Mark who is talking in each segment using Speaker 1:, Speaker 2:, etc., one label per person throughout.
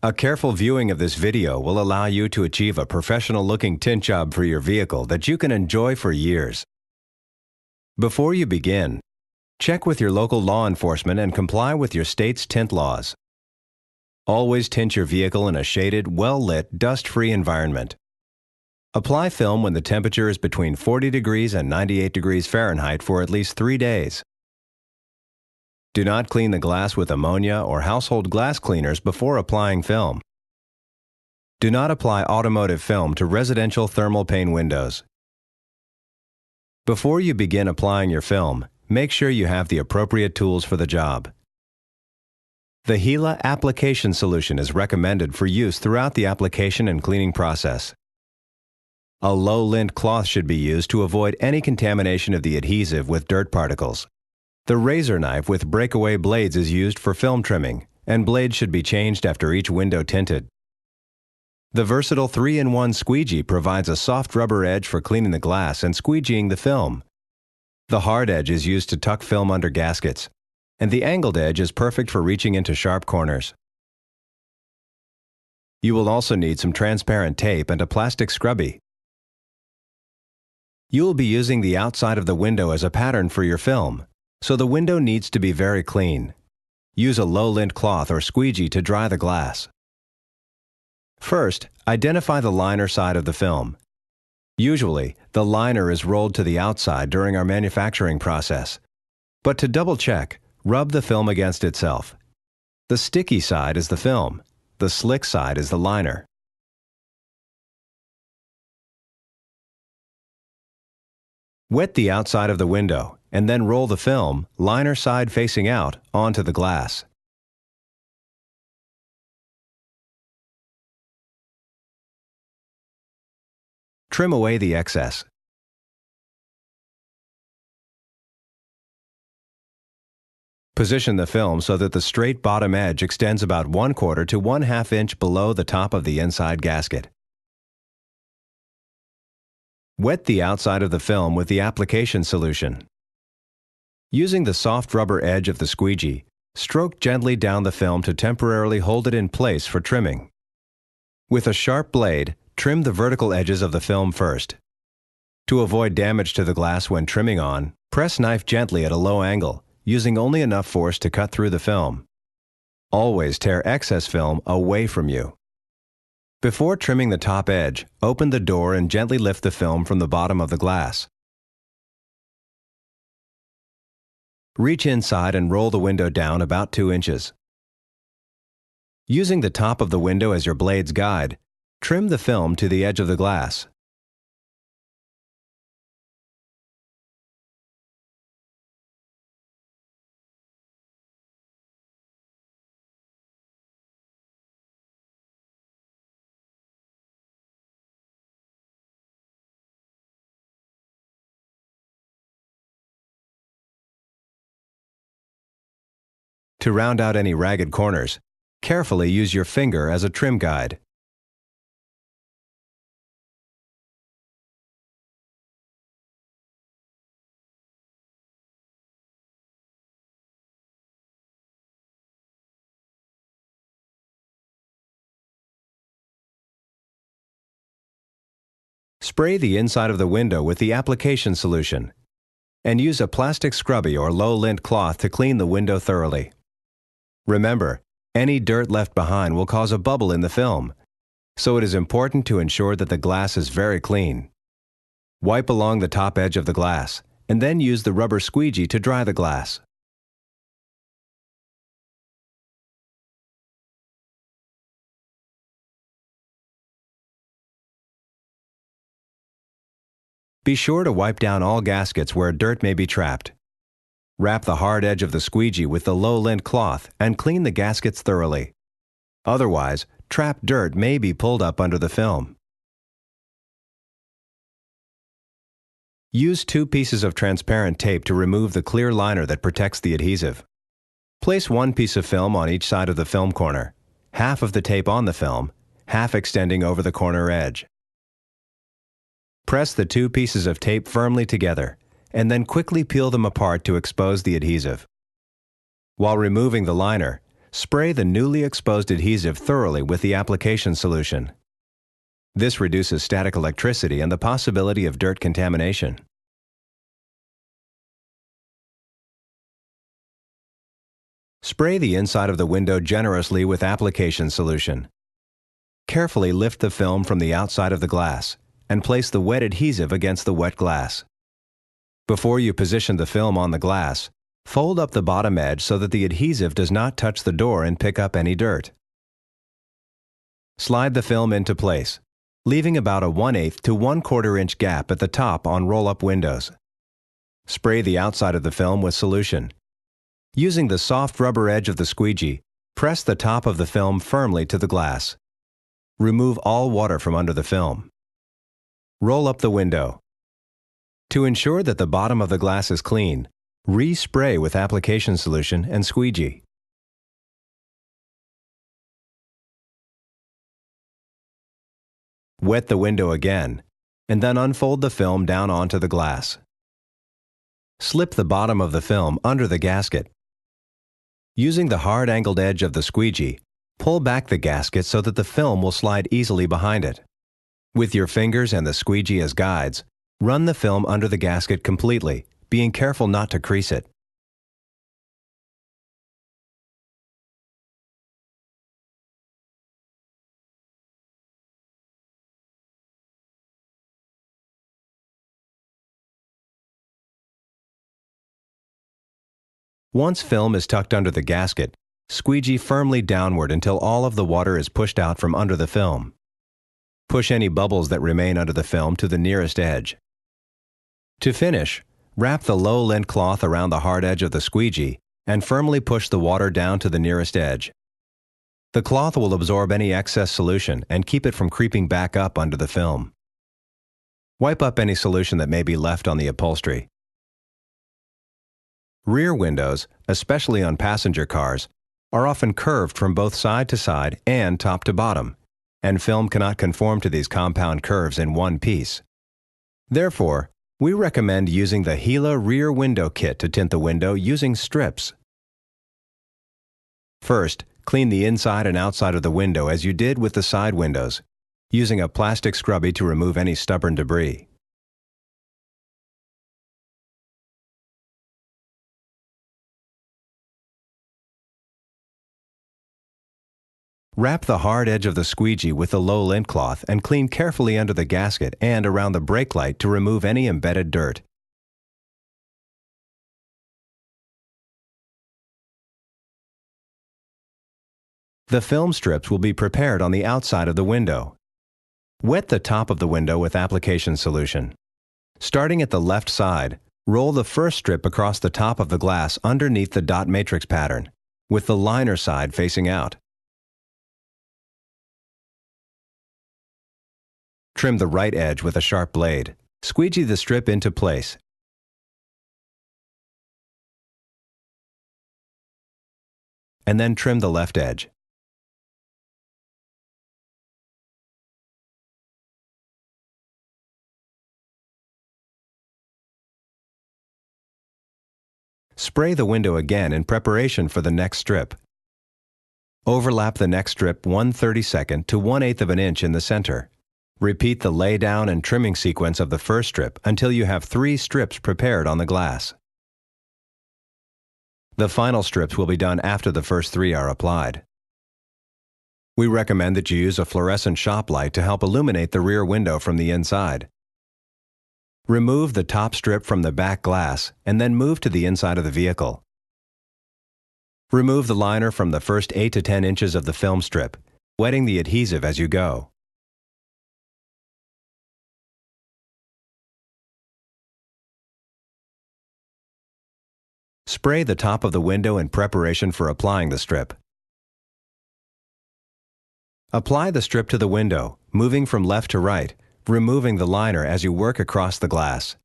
Speaker 1: A careful viewing of this video will allow you to achieve a professional-looking tint job for your vehicle that you can enjoy for years. Before you begin, check with your local law enforcement and comply with your state's tint laws. Always tint your vehicle in a shaded, well-lit, dust-free environment. Apply film when the temperature is between 40 degrees and 98 degrees Fahrenheit for at least 3 days. Do not clean the glass with ammonia or household glass cleaners before applying film. Do not apply automotive film to residential thermal pane windows. Before you begin applying your film, make sure you have the appropriate tools for the job. The Gila application solution is recommended for use throughout the application and cleaning process. A low-lint cloth should be used to avoid any contamination of the adhesive with dirt particles. The razor knife with breakaway blades is used for film trimming, and blades should be changed after each window tinted. The versatile 3-in-1 squeegee provides a soft rubber edge for cleaning the glass and squeegeeing the film. The hard edge is used to tuck film under gaskets, and the angled edge is perfect for reaching into sharp corners. You will also need some transparent tape and a plastic scrubby. You will be using the outside of the window as a pattern for your film, so the window needs to be very clean. Use a low-lint cloth or squeegee to dry the glass. First, identify the liner side of the film. Usually, the liner is rolled to the outside during our manufacturing process. But to double-check, rub the film against itself. The sticky side is the film. The slick side is the liner. Wet the outside of the window, and then roll the film, liner side facing out, onto the glass. Trim away the excess. Position the film so that the straight bottom edge extends about 1/4 to 1/2 inch below the top of the inside gasket. Wet the outside of the film with the application solution. Using the soft rubber edge of the squeegee, stroke gently down the film to temporarily hold it in place for trimming. With a sharp blade, trim the vertical edges of the film first. To avoid damage to the glass when trimming on, press knife gently at a low angle, using only enough force to cut through the film. Always tear excess film away from you. Before trimming the top edge, open the door and gently lift the film from the bottom of the glass. Reach inside and roll the window down about 2 inches. Using the top of the window as your blade's guide, trim the film to the edge of the glass. To round out any ragged corners, carefully use your finger as a trim guide. Spray the inside of the window with the application solution, and use a plastic scrubby or low-lint cloth to clean the window thoroughly. Remember, any dirt left behind will cause a bubble in the film, so it is important to ensure that the glass is very clean. Wipe along the top edge of the glass, and then use the rubber squeegee to dry the glass. Be sure to wipe down all gaskets where dirt may be trapped. Wrap the hard edge of the squeegee with the low-lint cloth and clean the gaskets thoroughly. Otherwise, trapped dirt may be pulled up under the film. Use 2 pieces of transparent tape to remove the clear liner that protects the adhesive. Place 1 piece of film on each side of the film corner, half of the tape on the film, half extending over the corner edge. Press the 2 pieces of tape firmly together, and then quickly peel them apart to expose the adhesive. While removing the liner, spray the newly exposed adhesive thoroughly with the application solution. This reduces static electricity and the possibility of dirt contamination. Spray the inside of the window generously with application solution. Carefully lift the film from the outside of the glass and place the wet adhesive against the wet glass. Before you position the film on the glass, fold up the bottom edge so that the adhesive does not touch the door and pick up any dirt. Slide the film into place, leaving about a 1/8 to 1/4 inch gap at the top on roll-up windows. Spray the outside of the film with solution. Using the soft rubber edge of the squeegee, press the top of the film firmly to the glass. Remove all water from under the film. Roll up the window. To ensure that the bottom of the glass is clean, re-spray with application solution and squeegee. Wet the window again, and then unfold the film down onto the glass. Slip the bottom of the film under the gasket. Using the hard angled edge of the squeegee, pull back the gasket so that the film will slide easily behind it. With your fingers and the squeegee as guides, run the film under the gasket completely, being careful not to crease it. Once film is tucked under the gasket, squeegee firmly downward until all of the water is pushed out from under the film. Push any bubbles that remain under the film to the nearest edge. To finish, wrap the low lint cloth around the hard edge of the squeegee and firmly push the water down to the nearest edge. The cloth will absorb any excess solution and keep it from creeping back up under the film. Wipe up any solution that may be left on the upholstery. Rear windows, especially on passenger cars, are often curved from both side to side and top to bottom, and film cannot conform to these compound curves in one piece. Therefore, we recommend using the Gila Rear Window Kit to tint the window using strips. First, clean the inside and outside of the window as you did with the side windows, using a plastic scrubby to remove any stubborn debris. Wrap the hard edge of the squeegee with the low lint cloth and clean carefully under the gasket and around the brake light to remove any embedded dirt. The film strips will be prepared on the outside of the window. Wet the top of the window with application solution. Starting at the left side, roll the first strip across the top of the glass underneath the dot matrix pattern, with the liner side facing out. Trim the right edge with a sharp blade. Squeegee the strip into place. And then trim the left edge. Spray the window again in preparation for the next strip. Overlap the next strip 1/32 to 1/8 of an inch in the center. Repeat the lay-down and trimming sequence of the first strip until you have 3 strips prepared on the glass. The final strips will be done after the first 3 are applied. We recommend that you use a fluorescent shop light to help illuminate the rear window from the inside. Remove the top strip from the back glass and then move to the inside of the vehicle. Remove the liner from the first 8 to 10 inches of the film strip, wetting the adhesive as you go. Spray the top of the window in preparation for applying the strip. Apply the strip to the window, moving from left to right, removing the liner as you work across the glass.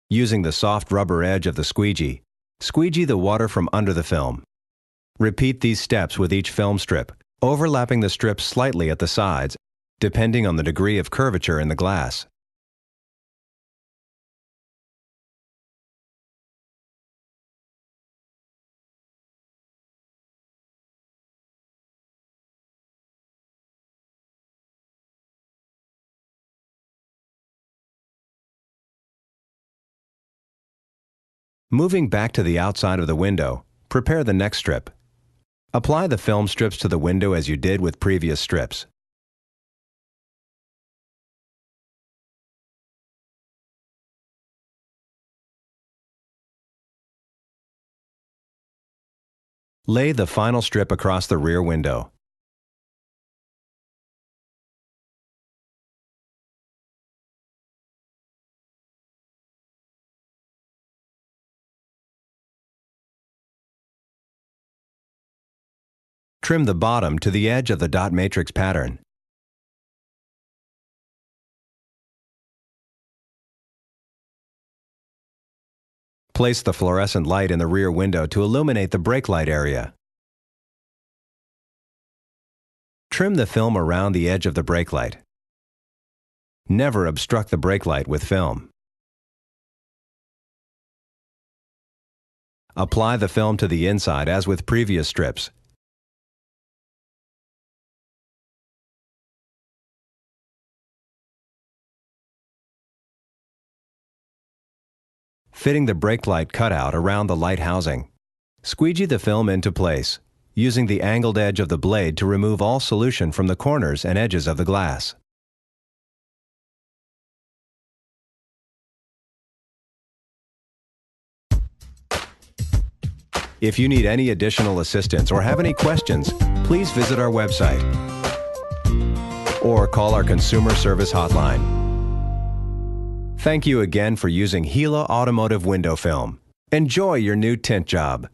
Speaker 1: Using the soft rubber edge of the squeegee, squeegee the water from under the film. Repeat these steps with each film strip, overlapping the strips slightly at the sides, depending on the degree of curvature in the glass. Moving back to the outside of the window, prepare the next strip. Apply the film strips to the window as you did with previous strips. Lay the final strip across the rear window. Trim the bottom to the edge of the dot matrix pattern. Place the fluorescent light in the rear window to illuminate the brake light area. Trim the film around the edge of the brake light. Never obstruct the brake light with film. Apply the film to the inside as with previous strips. Fitting the brake light cutout around the light housing. Squeegee the film into place, using the angled edge of the blade to remove all solution from the corners and edges of the glass. If you need any additional assistance or have any questions, please visit our website or call our consumer service hotline. Thank you again for using Gila Automotive Window Film. Enjoy your new tint job.